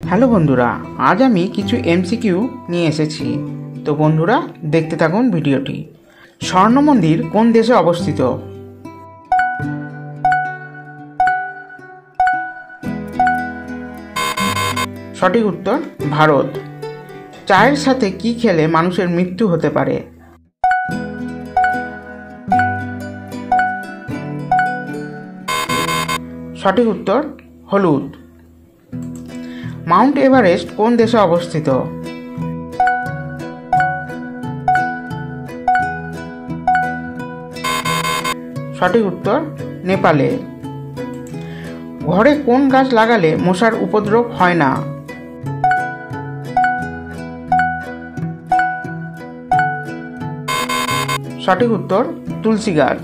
Hello বন্ধুরা, আজ আমি কিছু এমসিকিউ নিয়ে এসেছি। তো বন্ধুরা দেখতে থাকুন ভিডিওটি। স্বর্ণ মন্দির কোন দেশে অবস্থিত? সঠিক উত্তর ভারত। চায়ের সাথে কি খেলে মানুষের মৃত্যু হতে পারে? সঠিক উত্তর হলুদ। মাউন্ট এভারেস্ট কোন দেশে অবস্থিত? সঠিক উত্তর নেপালে। ঘরে কোন গাছ লাগালে মশার উপদ্রব হয় না? সঠিক উত্তর তুলসী গাছ।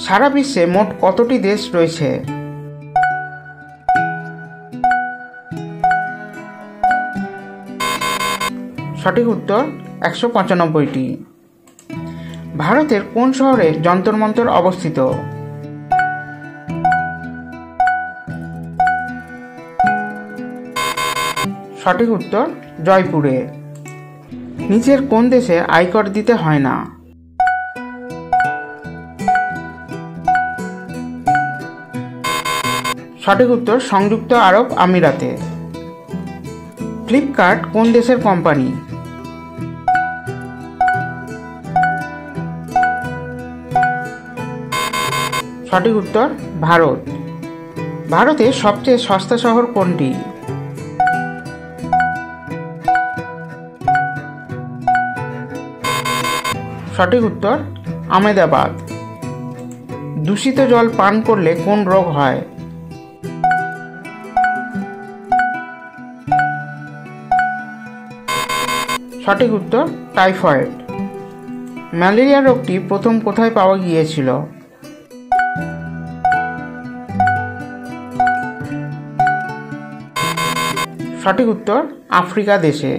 সারা বিশ্বে মোট কতটি দেশ রয়েছে? সঠিক উত্তর 195টি। ভারতের কোন শহরে যন্তর মন্তর অবস্থিত? সঠিক উত্তর জয়পুরে। নিচের কোন দেশে আয়কর দিতে হয় না? সঠিক উত্তর সংযুক্ত আরব আমিরাতে। ফ্লিপকার্ট কোন দেশের কোম্পানি? সঠিক উত্তর ভারত। ভারতের সবচেয়ে সস্তা শহর কোনটি? সঠিক উত্তর আহমেদাবাদ। দূষিত জল পান করলে কোন রোগ হয়? সঠিক উত্তর টাইফয়েড। ম্যালেরিয়া রোগটি প্রথম কোথায় পাওয়া গিয়েছিল? সঠিক উত্তর আফ্রিকা দেশে।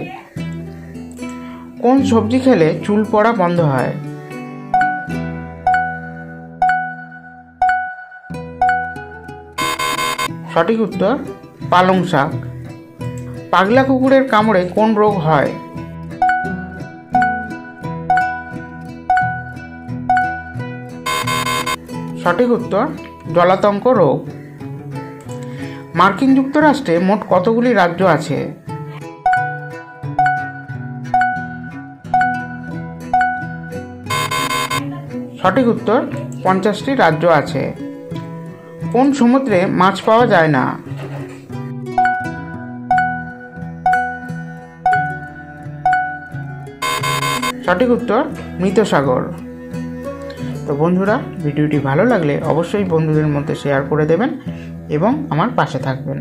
কোন সবজি খেলে চুল পড়া বন্ধ হয়? সঠিক উত্তর পালং শাক। পাগলা কুকুরের কামড়ে কোন রোগ হয়? সঠিক উত্তর জলাতঙ্ক রোগ। মার্কিন যুক্তরাষ্ট্রে মোট কতগুলি রাজ্য আছে? সঠিক উত্তর 50টি রাজ্য আছে। কোন সমুদ্রে মাছ পাওয়া যায় না? সঠিক উত্তর মৃত সাগর। তো বন্ধুরা, ভিডিওটি ভালো লাগলে অবশ্যই বন্ধুদের মধ্যে শেয়ার করে দেবেন এবং আমার পাশে থাকবেন।